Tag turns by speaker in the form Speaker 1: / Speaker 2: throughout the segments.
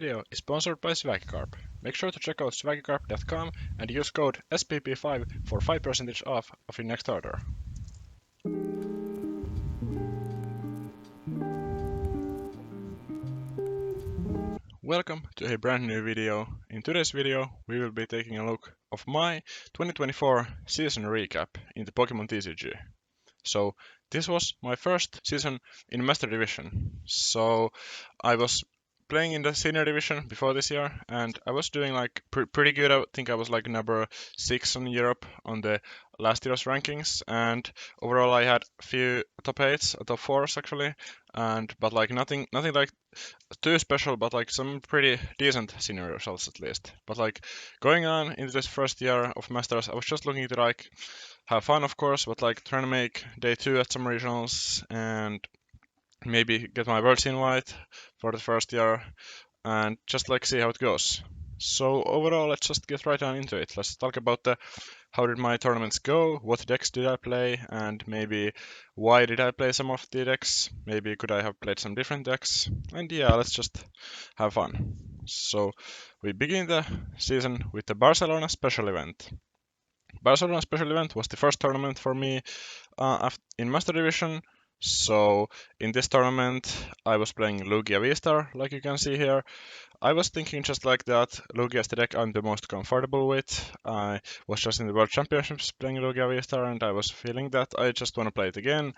Speaker 1: Video is sponsored by Swagcarp. Make sure to check out swagcarp.com and use code SPP5 for 5% off of your next order. Welcome to a brand new video. In today's video, we will be taking a look of my 2024 season recap in the Pokemon TCG. So this was my first season in Master Division. So I was playing in the senior division before this year, and I was doing like pretty good. I think I was like number 6 in Europe on the last year's rankings, and overall I had a few top 8s, top 4s actually, and but like nothing like too special, but like some pretty decent senior results at least. But like going on into this first year of Masters, I was just looking to like have fun, of course, but like trying to make day 2 at some regionals and maybe get my worlds invite for the first year and just like see how it goes. So overall, let's just get right on into it. Let's talk about the how did my tournaments go, what decks did I play, and maybe why did I play some of the decks. Maybe could I have played some different decks, and yeah, let's just have fun. So we begin the season with the Barcelona special event. Barcelona special event was the first tournament for me in Master Division. So in this tournament, I was playing Lugia V-Star, like you can see here. I was thinking just like that, Lugia is the deck I'm the most comfortable with. I was just in the World Championships playing Lugia V-Star, and I was feeling that I just want to play it again.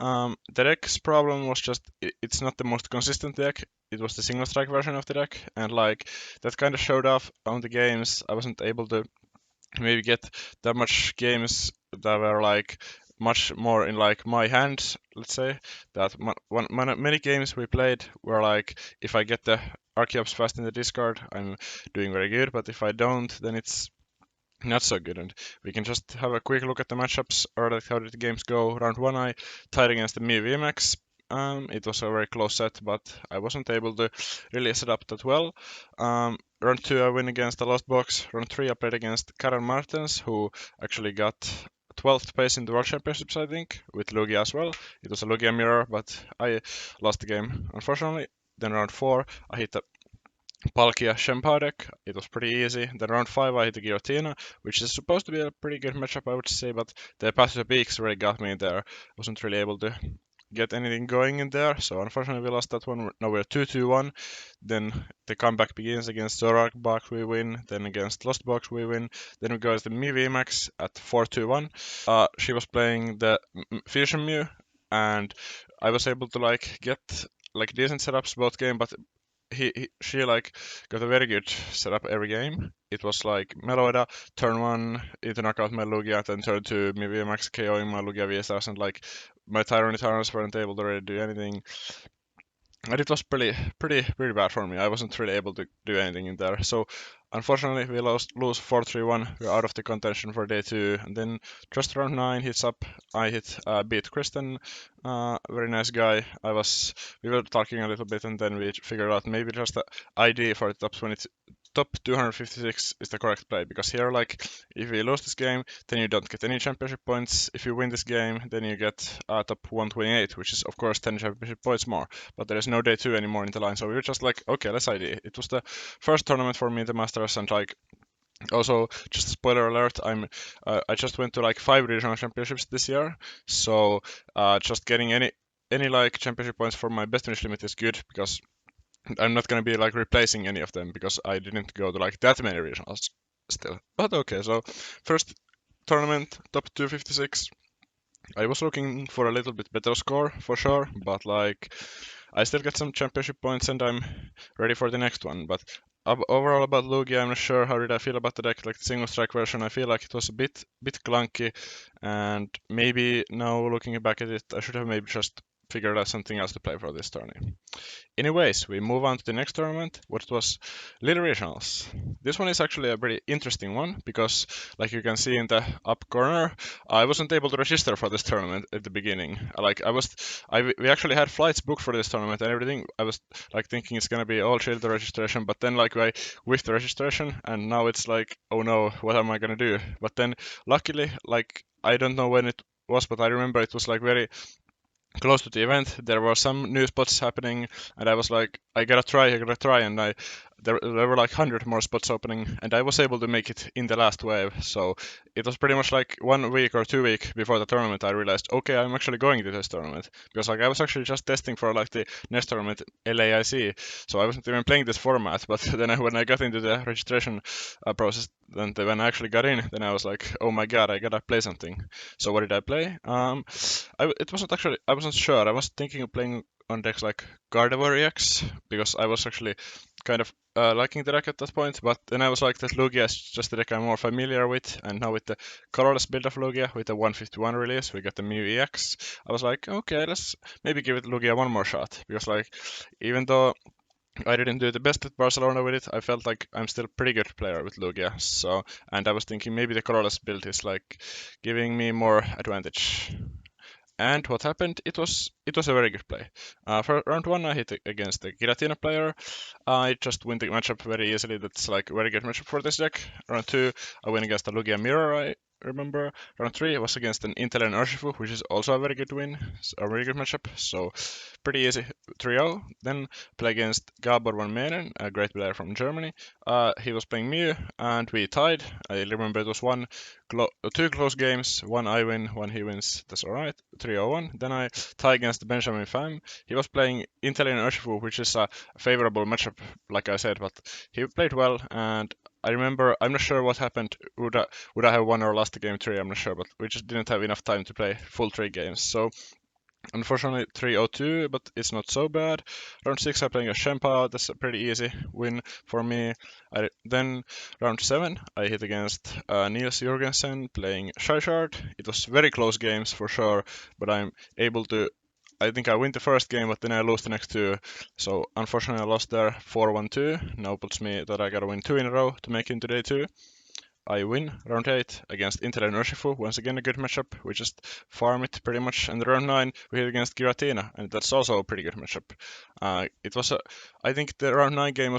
Speaker 1: The deck's problem was just it's not the most consistent deck. It was the single strike version of the deck, and like that kind of showed off on the games. I wasn't able to maybe get that much games that were like much more in like my hands, let's say. That many games we played were like if I get the Archeops fast in the discard, I'm doing very good, but if I don't, then it's not so good. And we can just have a quick look at the matchups, or like how did the games go. Round 1 I tied against the Mew VMAX. It was a very close set, but I wasn't able to really set up that well. Round 2 I win against the Lost Box. Round 3 I played against Karen Martens, who actually got 12th place in the World Championships, I think, with Lugia as well. It was a Lugia mirror, but I lost the game, unfortunately. Then round 4 I hit the Palkia Shempa deck. It was pretty easy. Then round 5 I hit the Giratina, which is supposed to be a pretty good matchup, I would say, but the Path to the Peaks really got me there. Wasn't really able to get anything going in there, so unfortunately we lost that one. Now we're 2-2-1. Then the comeback begins against Zorak Box, we win. Then against Lost Box, we win. Then we go as the Mew VMAX at 4-2-1. She was playing the Fusion Mew, and I was able to like get like decent setups both game, but she like got a very good setup every game. It was like Meloida, turn 1, into knockout my Lugia, then turn 2, maybe Max KOing my Lugia VSS, and like my Tyranitarans weren't able to really do anything. And it was pretty bad for me. I wasn't really able to do anything in there. So unfortunately we lose 4-3-1. We're out of the contention for day 2. And then just round 9 hits up. I beat Kristen, very nice guy. We were talking a little bit, and then we figured out maybe just the ID for the top 256 is the correct play, because here like if you lose this game, then you don't get any championship points. If you win this game, then you get top 128, which is of course 10 championship points more. But there is no day 2 anymore in the line, so we were just like, okay, let's ID. It was the first tournament for me, the Masters, and like also, just a spoiler alert, I just went to like 5 regional championships this year, so just getting any like championship points for my best finish limit is good, because I'm not gonna be like replacing any of them because I didn't go to like that many regionals still. But okay, so first tournament, top 256. I was looking for a little bit better score for sure, but like I still get some championship points and I'm ready for the next one. But overall about Lugia, I'm not sure how did I feel about the deck. Like the single strike version, I feel like it was a bit clunky, and maybe now looking back at it, I should have maybe just figured out something else to play for this tourney. Anyways, we move on to the next tournament, which was Lille Regionals. This one is actually a pretty interesting one because, like you can see in the up corner, I wasn't able to register for this tournament at the beginning. We actually had flights booked for this tournament and everything. I was like thinking it's gonna be all chill the registration, but then like I with the registration, and now it's like, oh no, what am I gonna do? But then luckily, like I don't know when it was, but I remember it was like very close to the event, there were some new spots happening, and I was like, I gotta try, and there were like 100 more spots opening, and I was able to make it in the last wave. So it was pretty much like 1 week or 2 weeks before the tournament. I realized, okay, I'm actually going to this tournament because like I was actually just testing for like the next tournament LAIC, so I wasn't even playing this format. But then when I got into the registration process, then when I actually got in, then I was like, oh my god, I gotta play something. So what did I play? It wasn't actually, I wasn't sure. I was thinking of playing on decks like Gardevoir EX because I was actually kind of liking the deck at that point. But then I was like, that Lugia is just the deck I'm more familiar with, and now with the colorless build of Lugia with the 151 release, we got the Mew EX. I was like, okay, let's maybe give it Lugia one more shot because like even though I didn't do the best at Barcelona with it, I felt like I'm still a pretty good player with Lugia. So, and I was thinking maybe the colorless build is like giving me more advantage. And what happened? It was a very good play. For round one, I hit against the Giratina player. I just win the matchup very easily. That's like a very good matchup for this deck. Round two, I win against the Lugia Mirror. I remember. Round three was against an Intelion Urshifu, which is also a very good win, a very good matchup. So pretty easy 3-0. Then play against Gabor van Menen, a great player from Germany. He was playing Mew, and we tied. I remember it was two close games. One I win, one he wins. That's alright. 3-0-1. Then I tie against Benjamin Pham. He was playing Intelion Urshifu, which is a favorable matchup, like I said, but he played well, and I remember, I'm not sure what happened. Would I have won or lost the game three? I'm not sure, but we just didn't have enough time to play full three games. So unfortunately, 3-0-2, but it's not so bad. Round 6, I'm playing a Shempa. That's a pretty easy win for me. Then, round 7, I hit against Niels Jurgensen playing Charizard. It was very close games for sure, but I'm able to. I think I win the first game, but then I lose the next two. So, unfortunately, I lost there 4-1-2. Now puts me that I gotta win two in a row to make it into day 2. I win round 8 against Inter and Urshifu. Once again, a good matchup. We just farm it pretty much. And round 9, we hit against Giratina, and that's also a pretty good matchup. I think the round 9 game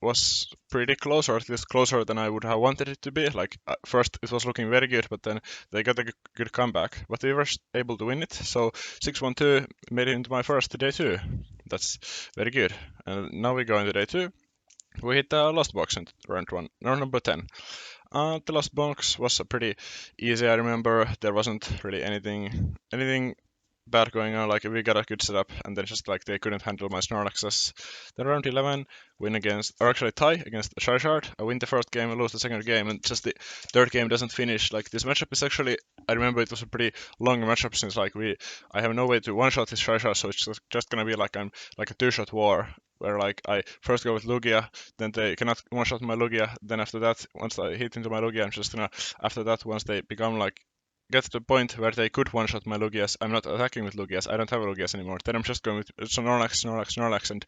Speaker 1: was pretty close, or at least closer than I would have wanted it to be. Like first, it was looking very good, but then they got a good comeback. But they were able to win it. So 6-1-2 made it into my first day 2. That's very good. And now we go into day 2. We hit the Lost Box in round 1, no, number 10. The Lost Box was pretty easy. I remember there wasn't really anything bad going on. Like we got a good setup, and then just like they couldn't handle my Snorlaxes. Then round 11, win against, or actually tie against Charizard. I win the first game, I lose the second game, and just the third game doesn't finish. Like this matchup is actually, I remember it was a pretty long matchup since like I have no way to one shot this Charizard, so it's just gonna be like I'm like a two-shot war. Where like I first go with Lugia, then they cannot one shot my Lugia. Then after that, once I hit into my Lugia, I'm just gonna after that once they become like get to the point where they could one shot my Lugias, I'm not attacking with Lugias. I don't have a Lugias anymore. Then I'm just going with Snorlax, and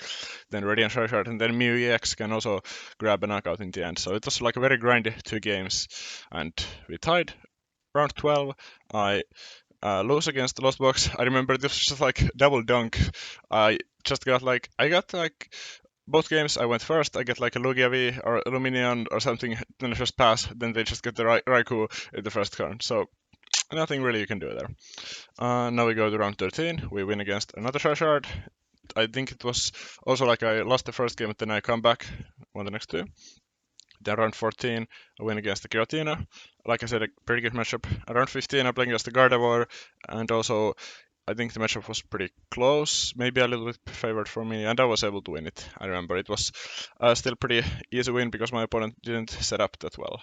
Speaker 1: then Radiant Charizard, and then Mew EX can also grab a knockout in the end. So it was like a very grindy 2 games, and we tied. Round 12, I lose against the Lost Box. I remember this was just like double dunk. I got like both games I went first. I get like a Lugia V or Luminion or something, then I just pass. Then they just get the Raikou in the first turn. So nothing really you can do there. Now we go to round 13. We win against another Charizard. I think it was also like I lost the first game, but then I come back, won the next two. Then round 14, I win against the Giratina. Like I said, a pretty good matchup. Around 15, I'm playing against the Gardevoir, and also I think the matchup was pretty close, maybe a little bit favored for me, and I was able to win it. I remember it was still pretty easy win because my opponent didn't set up that well.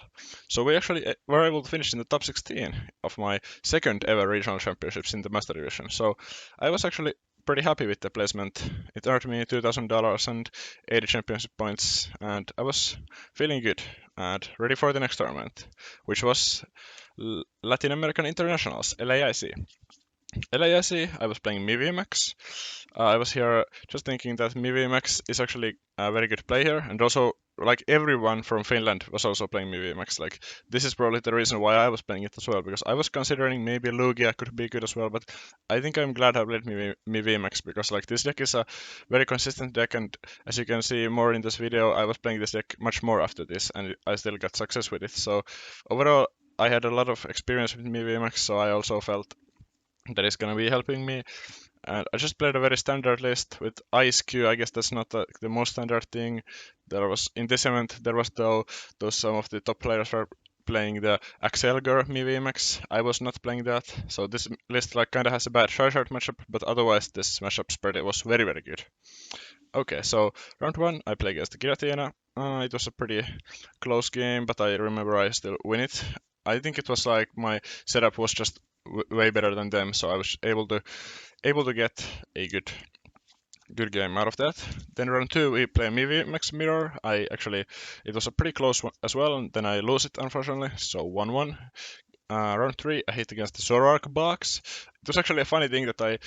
Speaker 1: So we actually were able to finish in the top 16 of my second ever regional championships in the Master Division. So I was actually pretty happy with the placement. It earned me $2,000 and 80 championship points, and I was feeling good and ready for the next tournament, which was Latin American Internationals, LAIC. LAIC, I was playing MiVMX. I was here just thinking that MiVMX is actually a very good player, and also like everyone from Finland was also playing MiVMX. Like this is probably the reason why I was playing it as well, because I was considering maybe Lugia could be good as well, but I think I'm glad I played MiVMX because like this deck is a very consistent deck, and as you can see more in this video, I was playing this deck much more after this, and I still got success with it. So overall, I had a lot of experience with MiVMX, so I also felt that is going to be helping me. And I just played a very standard list with EUIC. I guess that's not the most standard thing. There was in this event there was though some of the top players were playing the Axelger VMAX. I was not playing that, so this list like kind of has a bad Charizard matchup, but otherwise this matchup spread it was very good. Okay, so round one I play against Giratina. It was a pretty close game, but I remember I still win it. I think it was like my setup was just way better than them, so I was able to get a good game out of that. Then round two we play Mivi Max Mirror. It was a pretty close one as well, and then I lose it unfortunately, so 1-1. Round three, I hit against the Zoroark box. It was actually a funny thing that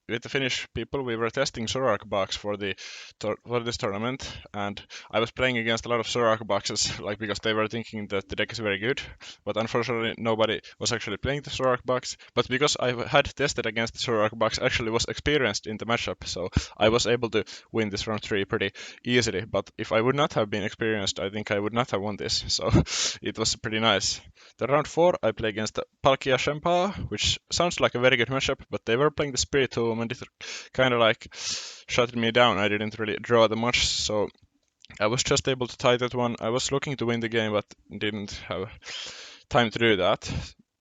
Speaker 1: with the Finnish people, we were testing Zoroark box for this tournament, and I was playing against a lot of Zoroark boxes, like because they were thinking that the deck is very good, but unfortunately nobody was actually playing the Zoroark box. But because I had tested against the Zoroark box, I actually was experienced in the matchup, so I was able to win this round three pretty easily. But if I would not have been experienced, I think I would not have won this. So it was pretty nice. The round 4, I play against the Palkia Shempa, which sounds like a very good matchup, but they were playing the Spirit Tomb and it kind of like shut me down. I didn't really draw that much, so I was just able to tie that one. I was looking to win the game, but didn't have time to do that.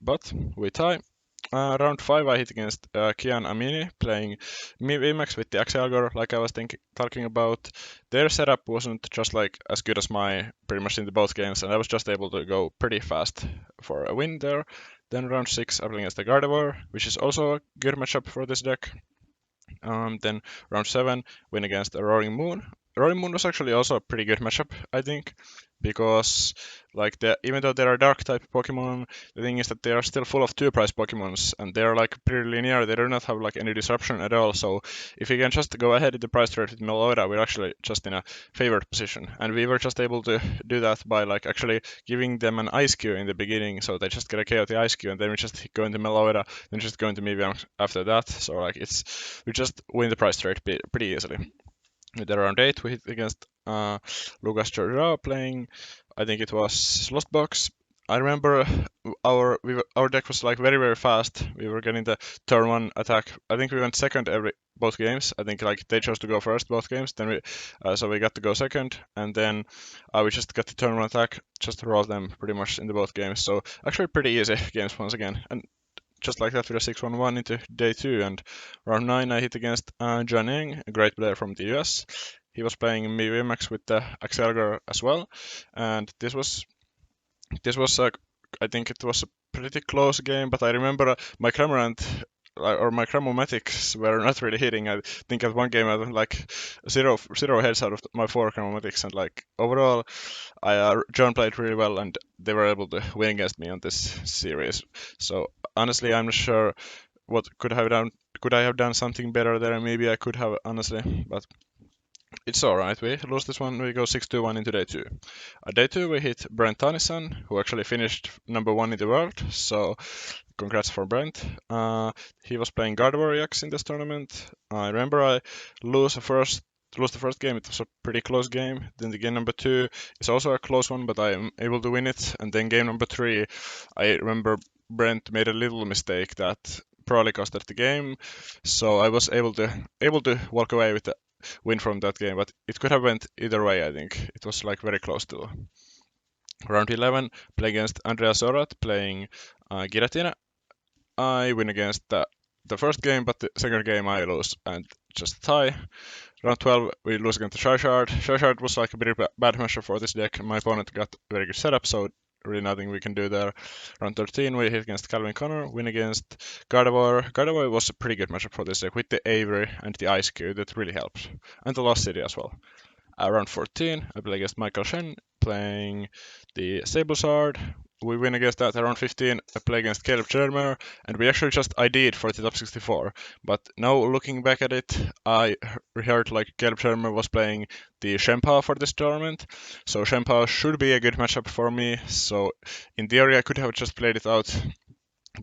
Speaker 1: But we tie. Round 5 I hit against Kian Amini playing VMAX with the Axelgar like I was talking about. Their setup wasn't just like as good as my pretty much in the both games, and I was just able to go pretty fast for a win there. Then round 6 I played against the Gardevoir, which is also a good matchup for this deck. Then round 7 win against the Roaring Moon. Roaring Moon was actually also a pretty good matchup, I think, because even though there are dark type Pokemon, the thing is that they are still full of two price Pokemons and they're like pretty linear. They do not have like any disruption at all. So if you can just go ahead in the price trade with Melora, we're actually just in a favored position. And we were just able to do that by like actually giving them an Ice Cube in the beginning, so they just get a chaotic Ice Cube and then we just go into Melora, then just go into Miivi after that. So like we just win the price trade pretty easily. With round 8 we hit against Lucas Jordan playing, I think it was Lost Box. I remember our deck was like very fast. We were getting the turn 1 attack. I think we went second both games. I think like they chose to go first both games. Then so we got to go second, and then we just got the turn 1 attack, just rolled them pretty much in the both games. So actually pretty easy games once again. And just like that with a 6-1-1 into day 2, and round 9 I hit against Jianing, a great player from the US. He was playing VMAX with the Axelgar as well, and this was I think it was a pretty close game, but I remember my Cramorant or my Cramomatics were not really hitting. I think at one game I had like zero heads out of my 4 Cramomatics, and like overall John played really well and they were able to win against me on this series. So honestly, I'm not sure what could I have done. Could I have done something better there? Maybe I could have, honestly, but it's alright. We lost this one. We go 6-2-1 into day 2. Day 2 we hit Brent Tanison, who actually finished number 1 in the world. So congrats for Brent. He was playing Gardevoir EX in this tournament. I remember I lost the first game. It was a pretty close game. Then the game number 2 is also a close one, but I am able to win it. And then game number 3, I remember Brent made a little mistake that probably costed the game. So I was able to walk away with the win from that game, but it could have went either way. I think it was like very close to. Round 11, play against Andrea Sorat playing Giratina. I win against the first game, but the second game I lose and just tie. Round 12, we lose against the Charizard. Charizard was like a pretty bad matchup for this deck. My opponent got a very good setup, so really nothing we can do there. Round 13, we hit against Calvin Connor, win against Gardevoir. Gardevoir was a pretty good matchup for this deck with the Avery and the Ice Cube. That really helped. And the Lost City as well. Round 14, I play against Michael Shen, playing the Sablezard. We win against that. Around 15, I play against Caleb Shermer, and we actually just ID'd for the top 64. But now looking back at it, I heard like Caleb Shermer was playing the Shempa for this tournament, so Shempa should be a good matchup for me. So in theory, I could have just played it out.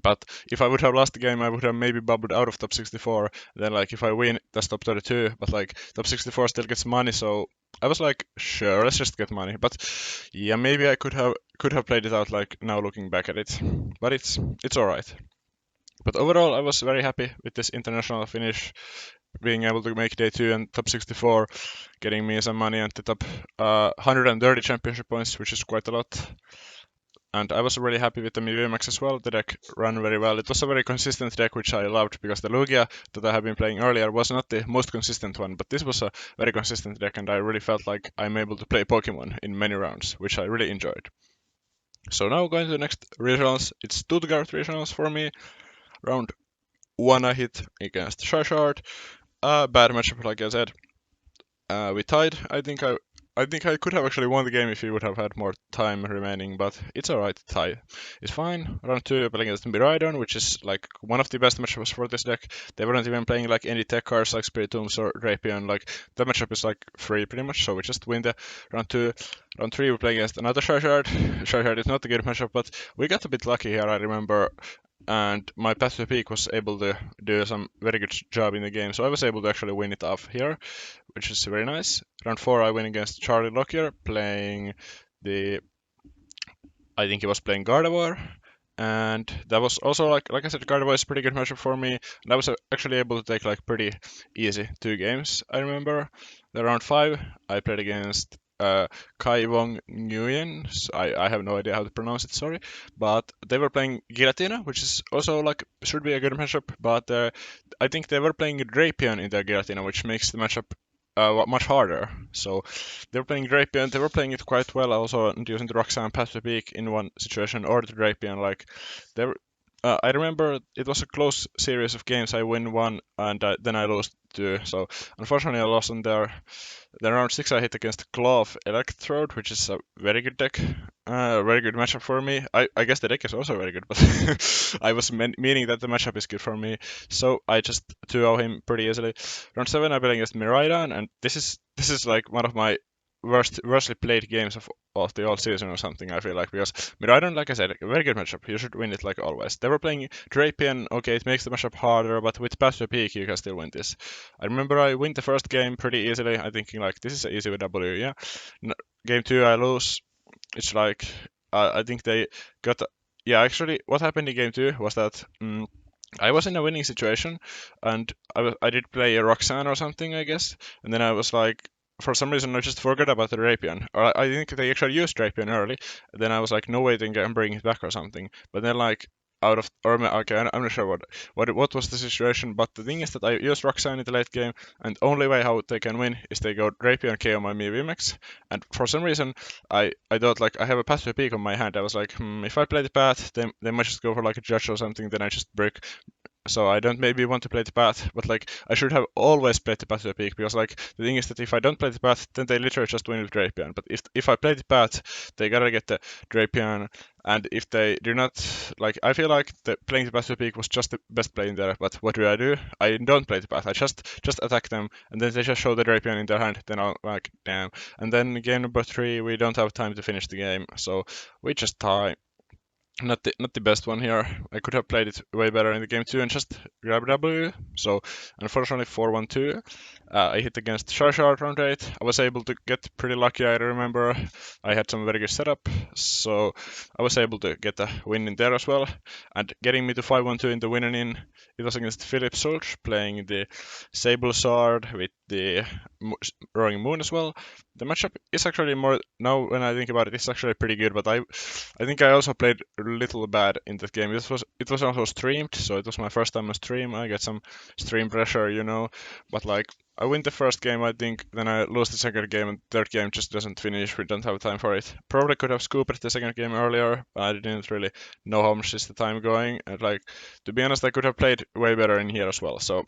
Speaker 1: But if I would have lost the game, I would have maybe bubbled out of top 64. Then, like, if I win, that's top 32. But like, top 64 still gets money, so I was like, sure, let's just get money. But yeah, maybe I could have played it out like now looking back at it. But it's all right. But overall, I was very happy with this international finish, being able to make day 2 and top 64, getting me some money and the top 130 championship points, which is quite a lot. And I was really happy with the VMAX as well. The deck ran very well. It was a very consistent deck, which I loved, because the Lugia that I have been playing earlier was not the most consistent one, but this was a very consistent deck, and I really felt like I'm able to play Pokemon in many rounds, which I really enjoyed. So now going to the next regionals, it's Stuttgart regionals for me. Round 1 I hit against Charizard. Bad matchup, like I said. We tied. I think I could have actually won the game if we would have had more time remaining, but it's alright. Tie is fine. Round 2 I playing against Miraidon, which is like one of the best matchups for this deck. They weren't even playing like any tech cards like Spiritombs or Drapion. Like that matchup is like free pretty much, so we just win the round 2. Round 3 we play against another Charizard. Charizard is not a good matchup, but we got a bit lucky here, I remember. And my path to peak was able to do some very good job in the game, so I was able to actually win it off here, which is very nice. Round 4 I win against Charlie Lockyer, playing the, I think he was playing Gardevoir, and that was also like I said, Gardevoir is a pretty good matchup for me, and I was actually able to take like pretty easy 2 games, I remember. The round 5 I played against Kai Wong Nguyen. I have no idea how to pronounce it, sorry. But they were playing Giratina, which is also like should be a good matchup. But I think they were playing Drapion in their Giratina, which makes the matchup much harder. So they were playing Drapion, they were playing it quite well, also using the Roxanne Path to Peak in one situation, or the Drapion. Like they were, I remember it was a close series of games. I win one and then I lost 2. So unfortunately I lost on there. Then round 6 I hit against Glove Electrode, which is a very good deck. A very good matchup for me. I guess the deck is also very good, but I was meaning that the matchup is good for me. So I just 2-0 him pretty easily. Round 7 I played against Miraidon, and this is like one of my worstly played games of the all season or something, I feel like, because Miraidon, like I said, a very good matchup. You should win it like always. They were playing Drapion, okay, it makes the matchup harder, but with Path to Peak you can still win this. I remember I win the first game pretty easily. I'm thinking like this is an easy W, yeah. Game 2 I lose. It's like I think they got. Yeah, actually, what happened in game 2 was that I was in a winning situation, and I did play a Roxanne or something, I guess, and then I was like, for some reason I just forgot about the Drapion, or I think they actually used Drapion early. Then I was like, no way they can bring it back or something. But then like out of, or okay, I'm not sure what was the situation, but the thing is that I used Roxanne in the late game, and only way how they can win is they go Drapion KO my Mii VMAX, and for some reason I thought like I have a path to peak on my hand. I was like, if I play the path, they might just go for like a judge or something. Then I just break, so I don't maybe want to play the path, but like I should have always played the path to the peak, because like the thing is that if I don't play the path, then they literally just win with Drapion. But if I play the path, they gotta get the Drapion, and if they do not, like I feel like playing the path to the peak was just the best play in there. But what do? I don't play the path. I just attack them, and then they just show the Drapion in their hand. Then I'm like, damn. And then game number 3, we don't have time to finish the game, so we just tie. Not the best one here. I could have played it way better in the game 2 and just grab a W. So unfortunately 4-1-2. I hit against Charizard round 8. I was able to get pretty lucky, I remember. I had some very good setup, so I was able to get a win in there as well. And getting me to 5-1-2 in the winning in, it was against Philip Solch, playing the Sable Sword with the Roaring Moon as well. The matchup is actually more, now when I think about it, it's actually pretty good, but I think I also played a little bad in that game. It was also streamed, so it was my first time on stream. I get some stream pressure, but like I win the first game, I think, then I lose the second game, and third game just doesn't finish. We don't have time for it. Probably could have scooped the second game earlier, but I didn't really know how much is the time going. And like, to be honest, I could have played way better in here as well. So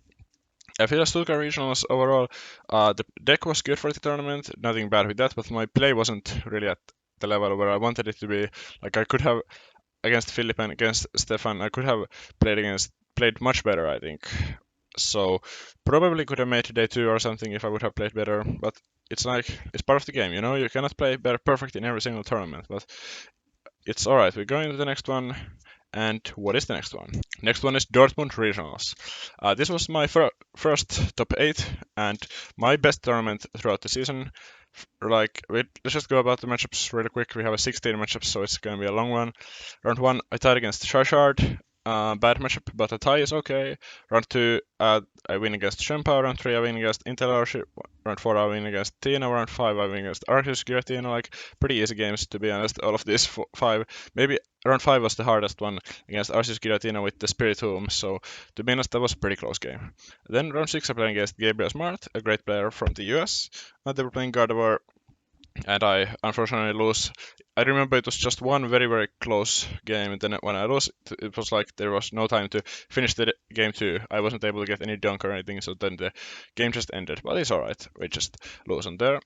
Speaker 1: I feel Stuttgart Regionals overall, the deck was good for the tournament, nothing bad with that, but my play wasn't really at the level where I wanted it to be. Like I could have against Philip and against Stefan, I could have played much better, I think. So probably could have made day 2 or something if I would have played better, but it's like it's part of the game, you cannot play better perfect in every single tournament, but it's alright. We're going to the next one. And what is the next one? Next one is Dortmund Regionals. This was my first top 8 and my best tournament throughout the season. Like, let's just go about the matchups really quick. We have a 16 matchups, so it's going to be a long one. Round 1, I tied against Charizard. bad matchup, but a tie is okay. Round 2, I win against Shempa. Round 3, I win against Intel Archie. Round 4, I win against Tina. Round 5, I win against Arceus Giratina. Like, pretty easy games, to be honest. All of these 5. Maybe round 5 was the hardest one against Arceus Giratina with the Spirit Home. So, to be honest, that was a pretty close game. Then round 6, I played against Gabriel Smart, a great player from the US. They were playing Gardevoir, and I unfortunately lose. I remember it was just one very, very close game, and then when I lost, it was like there was no time to finish the game 2. I wasn't able to get any dunk or anything, so then the game just ended. But it's alright, we just lose on there.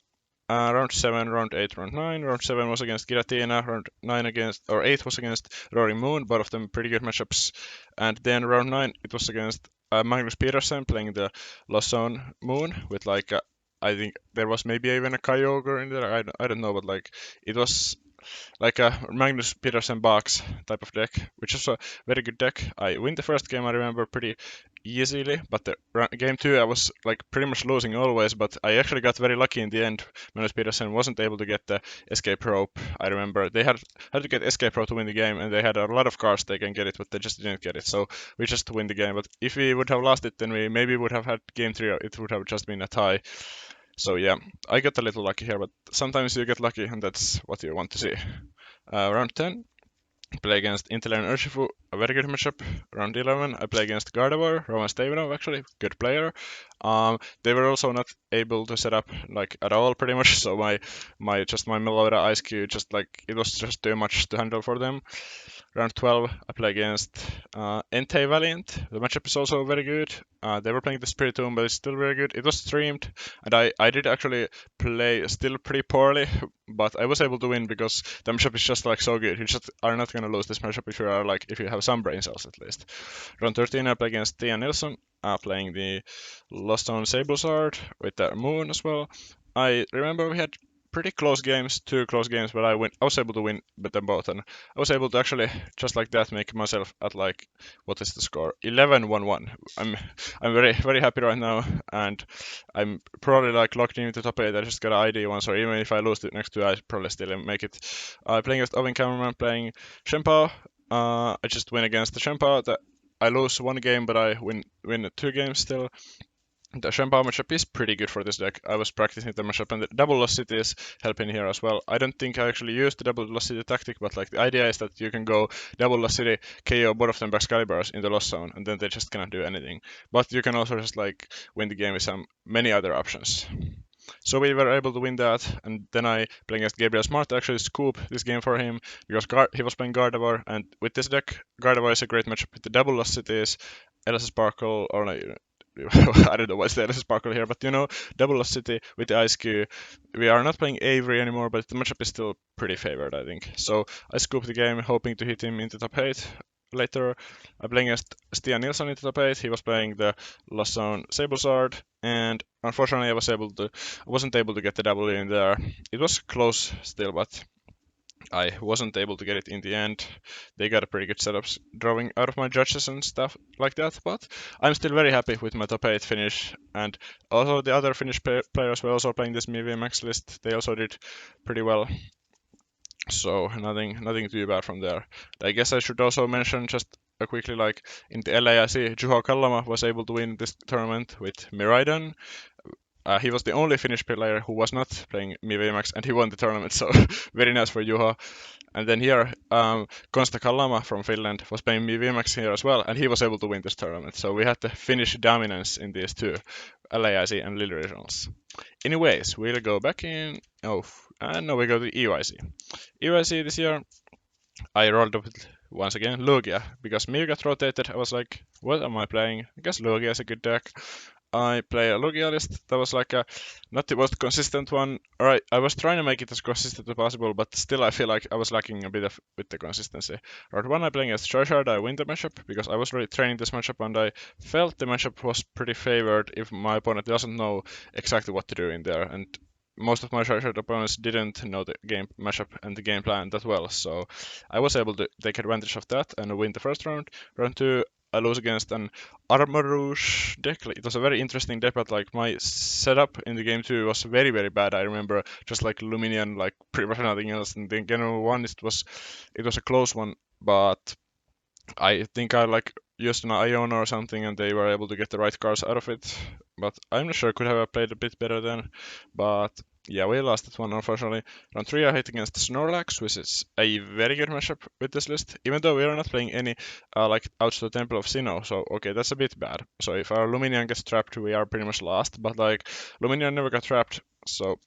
Speaker 1: Round 7, round 8, round 9. Round 7 was against Giratina, round 9 against, or 8 was against Roaring Moon, both of them pretty good matchups. And then round 9, it was against Magnus Petersen playing the Lost Zone Moon with like I think there was maybe even a Kyogre in there. I don't know, but like it was like a Magnus Petersen box type of deck, which is a very good deck. I win the first game, I remember, pretty easily, but the game 2 I was like pretty much losing always, but I actually got very lucky in the end. Magnus Petersen wasn't able to get the escape rope. I remember they had to get escape rope to win the game, and they had a lot of cards they can get it, but they just didn't get it, so we just win the game. But if we would have lost it, then we maybe would have had game 3, it would have just been a tie. So yeah, I got a little lucky here, but sometimes you get lucky, and that's what you want to see. Round 10, play against Intel and Urshifu, a very good matchup. Round 11, I play against Gardevoir, Roman Stavinov, actually, good player. They were also not able to set up like at all, pretty much. So my Melora Ice Cube, just like it was just too much to handle for them. Round 12, I play against Entei Valiant. The matchup is also very good. They were playing the Spirit Tomb, but it's still very good. It was streamed, and I did actually play still pretty poorly, but I was able to win because the matchup is just like so good. You just are not gonna lose this matchup if you have some brain cells at least. Round 13, I play against Tia Nilsson, playing the Lost Zone Sablezard with the Moon as well. I remember we had pretty close games, 2 close games, but I was able to win them both, and I was able to actually just like that make myself at like, what is the score? 11-1-1. I'm very, very happy right now, and I'm probably like locked into top 8. I just got an ID once, or even if I lose the next 2, I probably still make it. Playing against Owen Cameraman, playing Shempa. I just win against the Shempa. I lose 1 game, but I win 2 games still. The Shempa matchup is pretty good for this deck. I was practicing the matchup, and the double Lost City is helping here as well. I don't think I actually used the double Lost City tactic, but like the idea is that you can go double Lost City, KO both of them Excaliburs in the Lost Zone, and then they just cannot do anything. But you can also just like win the game with many other options. So we were able to win that, and then I playing against Gabriel Smart actually scoop this game for him because he was playing Gardevoir, and with this deck, Gardevoir is a great matchup with the double Lost Cities, Elsa Sparkle, or like, I don't know what's the Elsa Sparkle here, but double Lost City with the Ice Cube. We are not playing Avery anymore, but the matchup is still pretty favored, I think. So I scoop the game, hoping to hit him into top 8. Later, I playing against Stian Nilsson into top 8. He was playing the Lost Zone Sablezard, and unfortunately I wasn't able to get the W in there. It was close still, but I wasn't able to get it in the end. They got a pretty good setups drawing out of my judges and stuff like that, but I'm still very happy with my top 8 finish, and also the other Finnish players were also playing this MVMX list. They also did pretty well. So nothing too bad from there. I guess I should also mention just quickly, like in the LAIC, Juho Kallama was able to win this tournament with Miraidon. He was the only Finnish player who was not playing MVMX, and he won the tournament, so very nice for Juho. And then here, Konsta Kallama from Finland was playing MVMX here as well, and he was able to win this tournament. So we had the Finnish dominance in these 2, LAIC and Lille regionals. Anyways, we'll go back in. No, we go to EUIC. EUIC this year, I rolled up once again Lugia, because Mew got rotated. I was like, what am I playing? I guess Lugia is a good deck. I play a Lugia list that was like not the most consistent one. Alright, I was trying to make it as consistent as possible, but still I feel like I was lacking a bit with the consistency. Round 1, I playing as Charizard. I win the matchup because I was really training this matchup, and I felt the matchup was pretty favored if my opponent doesn't know exactly what to do in there, and most of my Charizard opponents didn't know the game matchup and the game plan that well, so I was able to take advantage of that and win the first round. Round 2, I lose against an Armarouge deck. It was a very interesting deck, but like my setup in the game 2 was very, very bad. I remember just like Luminion, like pretty much nothing else. And then game 1, it was a close one, but I think I like used an Iona or something, and they were able to get the right cards out of it. But I'm not sure, could have played a bit better then. But yeah, we lost that one unfortunately. Round 3 I hit against Snorlax, which is a very good matchup with this list, even though we are not playing any like Outs to the Temple of Sinnoh, so okay, that's a bit bad. So if our Luminion gets trapped, we are pretty much lost, but like Luminion never got trapped, so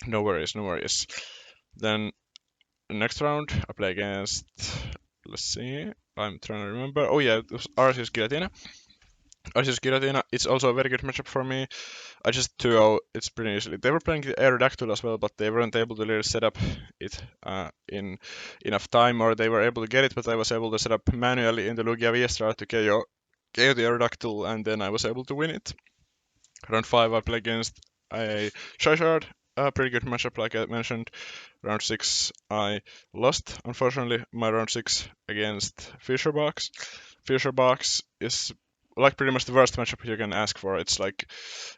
Speaker 1: no worries, no worries. Then next round I play against, let's see, I'm trying to remember. Oh yeah, it was Arceus Giratina. Arceus Giratina, it's also a very good matchup for me. I just 2-0, it's pretty easily. They were playing the Aerodactyl as well, but they weren't able to really set up it in enough time, or they were able to get it, but I was able to set up manually in the Lugia Viestra to KO the Aerodactyl, and then I was able to win it. Round 5 I play against a Charizard, a pretty good matchup like I mentioned. Round 6 I lost, unfortunately, my round 6 against Fisherbox. Fisherbox is like pretty much the worst matchup you can ask for. It's like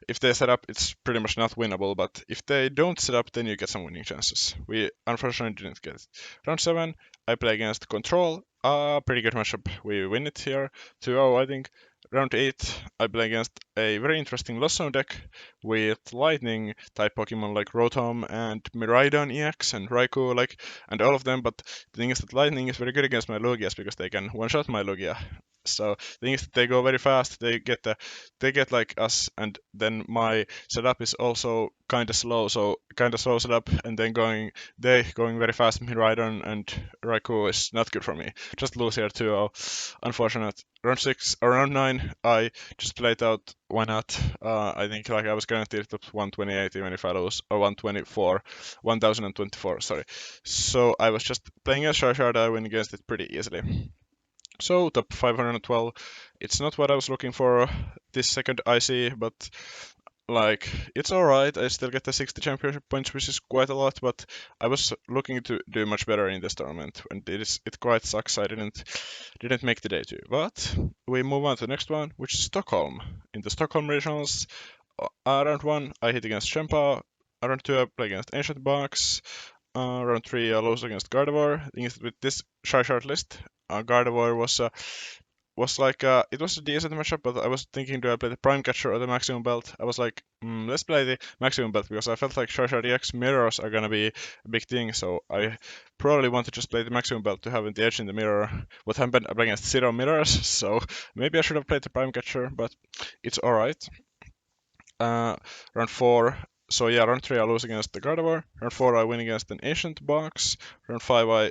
Speaker 1: if they set up, it's pretty much not winnable, but if they don't set up, then you get some winning chances. We unfortunately didn't get it. Round 7, I play against Control. Pretty good matchup. We win it here, 2-0, I think. Round 8, I play against a very interesting Lost Zone deck with Lightning type Pokemon like Rotom and Miraidon EX and Raikou, like, and all of them. But the thing is that Lightning is very good against my Lugias because they can one-shot my Lugia. So the thing is that they go very fast. They get like us, and then my setup is also kind of slow. So kind of slow setup, and then going very fast. Miraidon and Raikou is not good for me. Just lose here too. Unfortunate. Round 6 or round 9, I just played out. Why not? I think like I was guaranteed top 128 even if I lose, or 124, 1024. Sorry. So I was just playing as Charizard. I win against it pretty easily. So top 512. It's not what I was looking for this second IC, but like it's alright. I still get the 60 championship points, which is quite a lot, but I was looking to do much better in this tournament, and it quite sucks I didn't make the day two. But we move on to the next one, which is Stockholm. In the Stockholm regionals, round 1 I hit against Champa, round 2 I play against Ancient Box, round 3 I lose against Gardevoir. Thing is, with this Charizard list, Gardevoir was like it was a decent matchup, but I was thinking, do I play the Prime Catcher or the Maximum Belt? I was like, let's play the Maximum Belt because I felt like Charizard EX mirrors are gonna be a big thing, so I probably want to just play the Maximum Belt to have the edge in the mirror. What happened against zero mirrors, so maybe I should have played the Prime Catcher, but it's alright. Round 4, so yeah, round 3 I lose against the Gardevoir. Round 4 I win against an Ancient Box. Round 5 I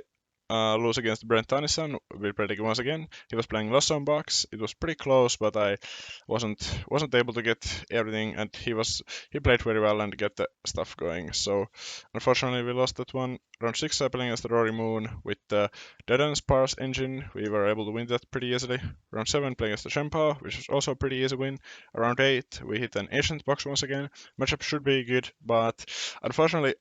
Speaker 1: lose against Brent Tannison. We played once again. He was playing Lost Zone Box. It was pretty close, but I wasn't able to get everything, and he played very well and get the stuff going. So unfortunately we lost that one. Round 6 I playing against the Rory Moon with the Dead End Sparse engine. We were able to win that pretty easily. Round 7 playing against the Champa, which was also a pretty easy win. Around 8 we hit an Ancient Box once again. Matchup should be good, but unfortunately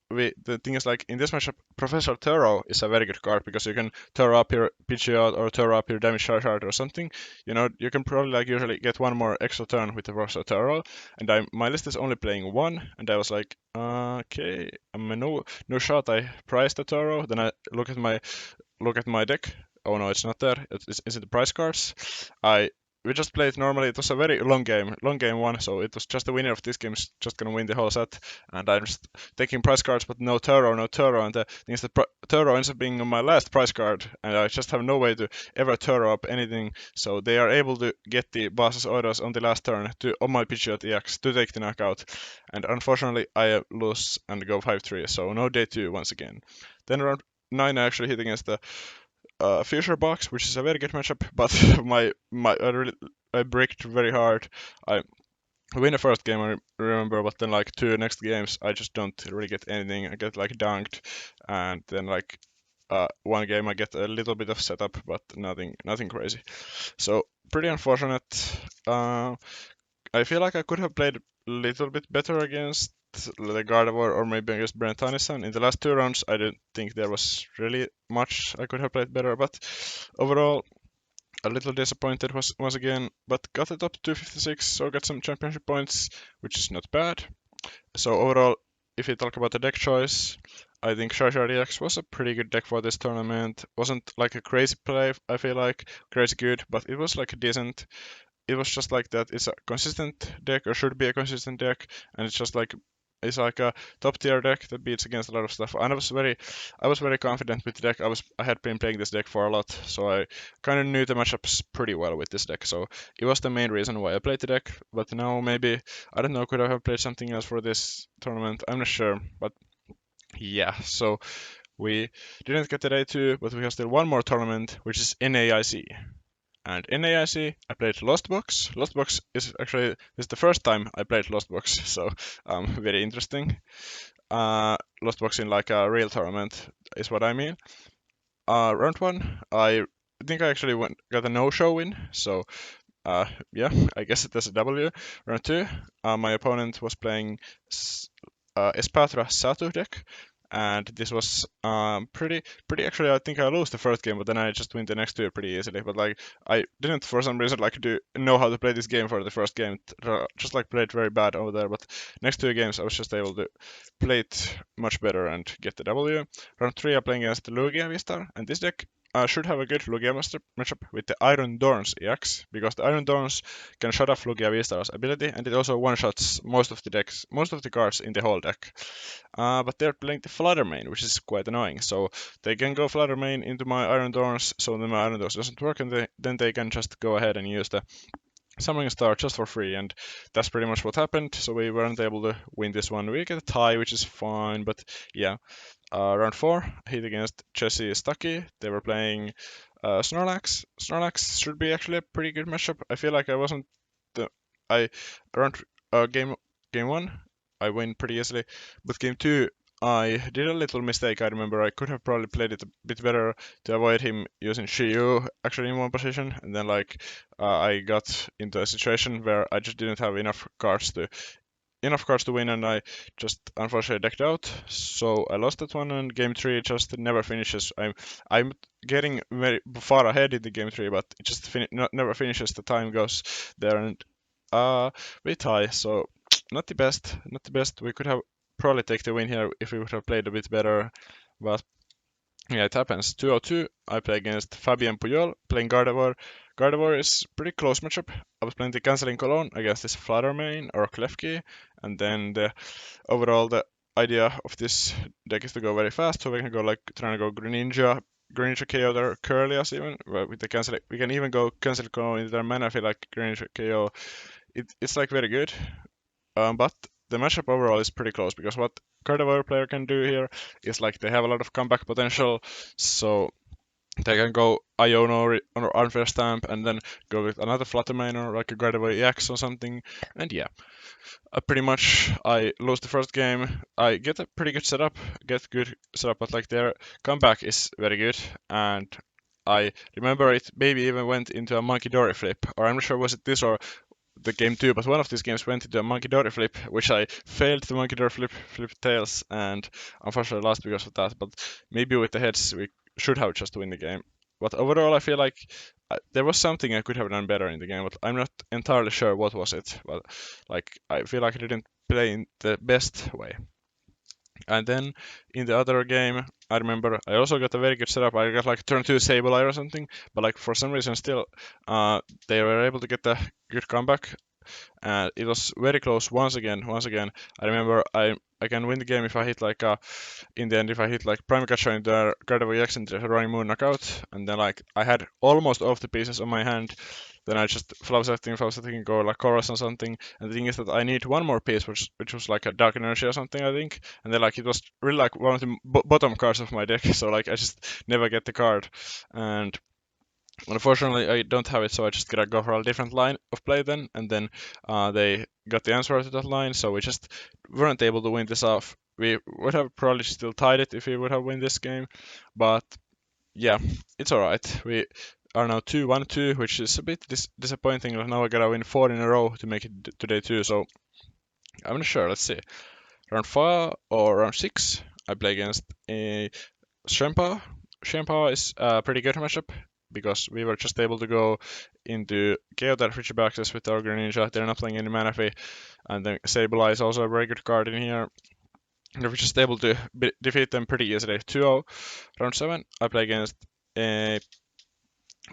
Speaker 1: the thing is like in this matchup, Professor Turo is a very good card because you can Turo up your Pidgeot or Turo up your Damage Charizard or something. You know, you can probably like usually get one more extra turn with the Professor Turo, and my list is only playing one, and I was like, okay, I'm a no shot. I priced the Turo, then I look at my deck. Oh no, it's not there. It's in the price cards. I we just played normally. It was a very long game one. So it was just the winner of this game is just gonna win the whole set. And I'm just taking price cards, but no Turo, no Turo. And the thing is that Turo ends up being on my last price card, and I just have no way to ever Turo up anything. So they are able to get the boss's orders on the last turn to on my Pidgeot EX to take the knockout. And unfortunately, I lose and go 5-3. So no day two once again. Then around 9 I actually hit against the Future Box, which is a very good matchup, but I bricked very hard. I win the first game, I remember, but then like two next games, I just don't really get anything. I get like dunked, and then like one game I get a little bit of setup, but nothing crazy. So pretty unfortunate. I feel like I could have played a little bit better against the Gardevoir or maybe against Brent Tannison. In the last two rounds, I didn't think there was really much I could have played better, but overall, a little disappointed once again, but got it up to 256, so got some championship points, which is not bad. So overall, if you talk about the deck choice, I think Shashard EX was a pretty good deck for this tournament. Wasn't like a crazy play, I feel like, crazy good, but it was like a decent. It was just like that. It's a consistent deck, or should be a consistent deck, and it's like a top tier deck that beats against a lot of stuff. And I was very confident with the deck. I had been playing this deck for a lot, so I kind of knew the matchups pretty well with this deck. So it was the main reason why I played the deck. But now maybe I don't know, could I have played something else for this tournament? I'm not sure, but yeah. So we didn't get the day two, but we have still one more tournament, which is NAIC. And in NAIC, I played Lost Box. Lost Box is actually this is the first time I played Lost Box, so very interesting. Lost Box in like a real tournament is what I mean. Round one, I think I actually got a no-show win, so yeah, I guess it is a W. Round two, my opponent was playing Espatra Satu deck, and this was pretty actually. I think I lost the first game, but then I just win the next two pretty easily. But like I didn't for some reason like know how to play this game for the first game. Just like played very bad over there. But next two games I was just able to play it much better and get the W. Round three I'm playing against Lugia Vistar, and this deck should have a good Lugia matchup with the Iron Dorns EX, because the Iron Dorns can shut off Lugia Vistar's ability, and it also one-shots most of the cards in the whole deck. But they're playing the Flutter Mane, which is quite annoying. So they can go Flutter Mane into my Iron Dorns, so then my Iron Dorns doesn't work, and then they can just go ahead and use the Summoning Star just for free, and that's pretty much what happened. So we weren't able to win this one. We get a tie, which is fine, but yeah. Round four, hit against Jesse Stucky. They were playing Snorlax. Snorlax should be actually a pretty good matchup. I feel like I wasn't the I around game one I win pretty easily, but game two I did a little mistake. I remember I could have probably played it a bit better to avoid him using Shiyu actually in one position, and then like I got into a situation where I just didn't have enough cards to win, and I just unfortunately decked out. So I lost that one, and game three just never finishes. I'm getting very far ahead in the game three, but it just never finishes. The time goes there, and we tie. So not the best, not the best. We could have probably take the win here if we would have played a bit better, but yeah, it happens. 202, I play against Fabien Puyol, playing Gardevoir. Gardevoir is pretty close matchup. I was playing the Canceling Cologne against this Fluttermane or Klefki, and then the idea of this deck is to go very fast, so we can go like trying to go Greninja KO their Curlias even, with the Cancel. We can even go Cancel Cologne into their mana. I feel like Greninja KO, it's like very good. But the matchup overall is pretty close, because what Gardevoir player can do here is like they have a lot of comeback potential, so they can go Iono or Unfair Stamp and then go with another Fluttermane or like a Gardevoir EX or something, and yeah. Pretty much I lose the first game. I get a pretty good setup, but like their comeback is very good, and I remember it maybe even went into a Monkey Dory flip, or I'm not sure was it this or the game two, but one of these games went into a Monkey Dory flip, which I failed the Monkey Dory flip tails, and unfortunately lost because of that. But maybe with the heads we should have just win the game. But overall, I feel like there was something I could have done better in the game, but I'm not entirely sure what was it. But like I feel like I didn't play in the best way. And then in the other game, I remember I also got a very good setup. I got like turn 2 Sableye or something, but like for some reason still, they were able to get a good comeback. And it was very close once again. I remember I can win the game if I hit like in the end if I hit like Prime Catcher in the Gardevoir EX into the Running Moon knockout, and then like I had almost all of the pieces on my hand. Then I just flow setting, go like chorus or something. And the thing is that I need one more piece, which was like a Dark Energy or something, I think. And then like it was really like one of the bottom cards of my deck, so like I just never get the card. And unfortunately, I don't have it, so I just gotta go for a different line of play then, and then they got the answer to that line, so we just weren't able to win this off. We would have probably still tied it if we would have won this game, but yeah, it's alright. We are now 2-1-2, which is a bit disappointing. Now I gotta win 4 in a row to make it to day 2, so I'm not sure. Let's see. Round 4 or round 6, I play against a Shempa. Shempa is a pretty good matchup, because we were just able to go into Chaotic Retrieve Access with our Greninja. They're not playing any Manaphy, and then Sableye is also a very good card in here. and I was just able to defeat them pretty easily. 2-0, round 7. I play against a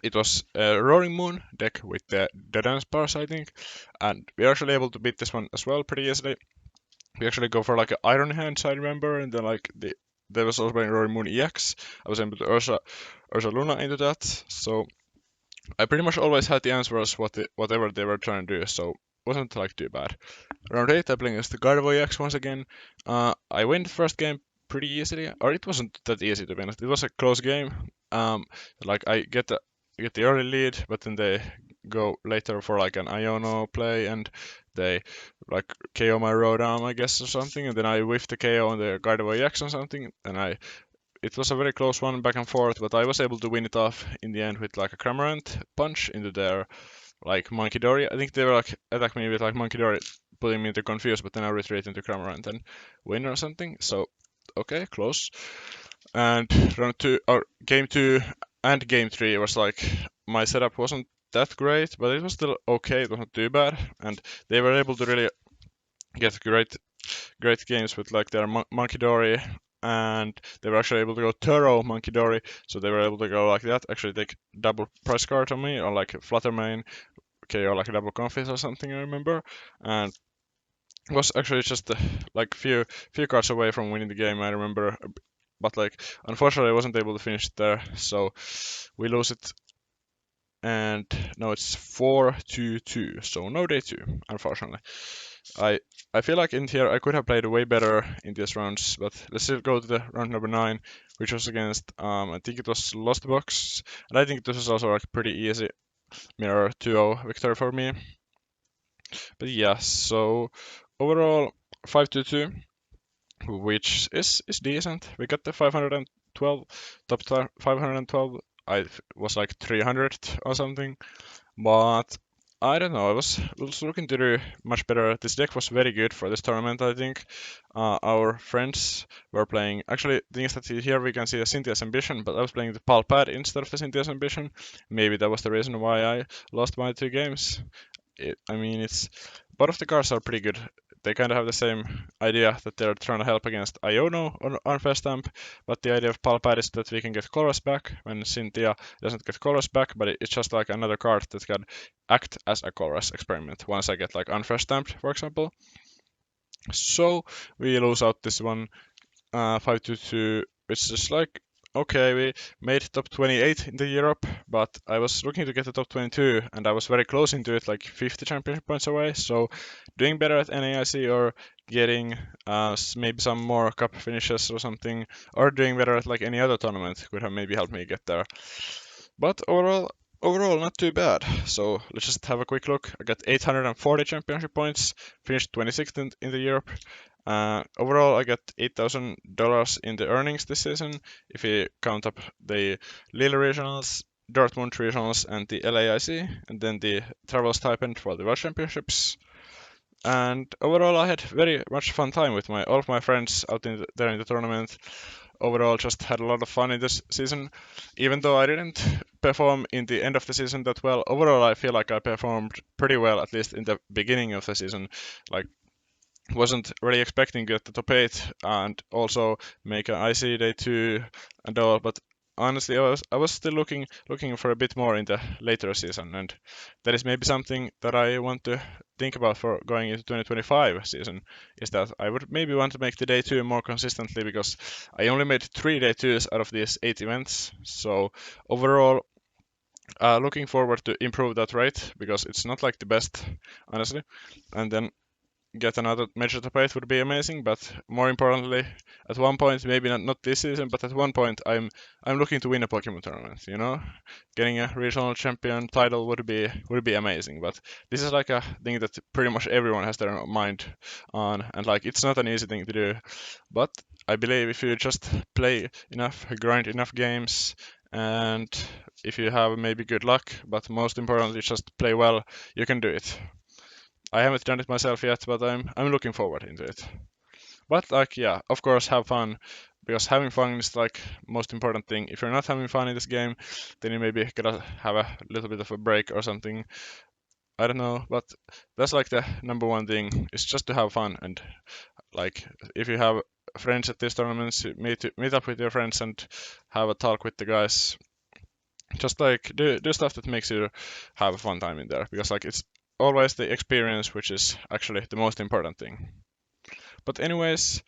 Speaker 1: it was a Roaring Moon deck with the dance bars, I think, and we were actually able to beat this one as well pretty easily. We actually go for like an Iron Hands, I remember, and then like there was also a Roaring Moon EX. I was able to Ursa Luna into that, so I pretty much always had the answers whatever they were trying to do, so wasn't like too bad. Round 8, I playing against the Gardevoir EX once again. I win the first game pretty easily, or it wasn't that easy to be honest. It was a close game. Like I get the early lead, but then they go later for like an Iono play, and they like KO my Rotom, I guess, or something, and then I whiff the KO on the Gardevoir EX or something, and it was a very close one back and forth, but I was able to win it off in the end with like a Cramorant punch into their like Monkey Dory. I think they were like attack me with like Monkey Dory, putting me into confused, but then I retreat into Cramorant and win or something. So okay, close. And round 2 or game 2 and game 3 was like my setup wasn't that great, but it was still okay. It wasn't too bad, and they were able to really get great games with like their Monkey Dory, and they were actually able to go Turo Monkey Dory, so they were able to go like that, actually take double price card on me, or like Flutter Mane, KO like a double Confis or something, I remember, and was actually just like few cards away from winning the game, I remember, but like unfortunately I wasn't able to finish it there, so we lose it, and now it's 4-2-2, so no day 2, unfortunately. I I feel like in here I could have played way better in these rounds, but let's still go to the round number 9, which was against I think it was Lost Box, and I think this was also like pretty easy mirror 2-0 victory for me. But yeah, so overall 5-2-2, which is decent. We got the 512 top 512. I was like 300 or something. But I don't know. I was looking to do much better. This deck was very good for this tournament, I think. Our friends were playing. Actually, the thing is that here we can see a Cynthia's Ambition, but I was playing the Palpad instead of the Cynthia's Ambition. Maybe that was the reason why I lost my 2 games. I mean, it's both of the cards are pretty good. They kind of have the same idea that they're trying to help against Iono on first stamp, but the idea of Palpad is that we can get colors back when Cynthia doesn't get colors back, but it's just like another card that can act as a colors experiment once I get like unfresh stamped, for example. So we lose out this one 5-2, which is like okay, we made top 28 in the Europe, but I was looking to get the top 22, and I was very close into it, like 50 championship points away. So doing better at NAIC, or getting maybe some more cup finishes or something, or doing better at like any other tournament could have maybe helped me get there. But overall not too bad. So let's just have a quick look. I got 840 championship points, finished 26th in the Europe. Overall, I got $8,000 in the earnings this season, if you count up the Lille regionals, Dortmund regionals, and the LAIC, and then the travel stipend for the World Championships. And overall, I had very much fun time with all of my friends out there in the tournament. Overall, just had a lot of fun in this season. Even though I didn't perform in the end of the season that well, overall I feel like I performed pretty well, at least in the beginning of the season. Like, wasn't really expecting to get the top 8 and also make an IC day 2 and all, but honestly I was still looking for a bit more in the later season, and that is maybe something that I want to think about for going into 2025 season, is that I would maybe want to make the day 2 more consistently, because I only made 3 day 2s out of these 8 events. So overall, looking forward to improve that rate, because it's not like the best, honestly, and then get another major top 8 would be amazing, but more importantly, at one point, maybe not this season, but at one point, I'm looking to win a Pokemon tournament. Getting a regional champion title would be amazing. But this is like a thing that pretty much everyone has their mind on, and like it's not an easy thing to do. But I believe if you just play enough, grind enough games, and if you have maybe good luck, but most importantly, just play well, you can do it. I haven't done it myself yet, but I'm looking forward into it. But like, yeah, of course, have fun, because having fun is like most important thing. If you're not having fun in this game, then you maybe gotta have a little bit of a break or something. I don't know, but that's like the number one thing, is just to have fun. And like, if you have friends at these tournaments, meet up with your friends and have a talk with the guys. Just like do stuff that makes you have a fun time in there, because like it's always the experience which is actually the most important thing. But anyways,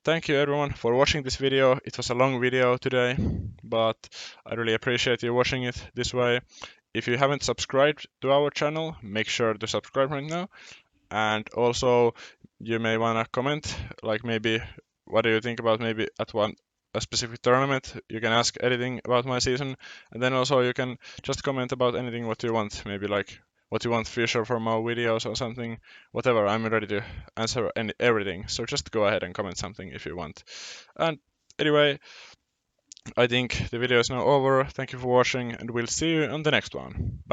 Speaker 1: thank you everyone for watching this video. It was a long video today, but I really appreciate you watching it this way. If you haven't subscribed to our channel, make sure to subscribe right now. And also, you may wanna comment, like maybe what do you think about maybe at a specific tournament. You can ask anything about my season, and then also you can just comment about anything what you want, maybe like what you want future from our videos or something, whatever. I'm ready to answer everything, so just go ahead and comment something if you want. And anyway, I think the video is now over. Thank you for watching, and we'll see you on the next one. Bye.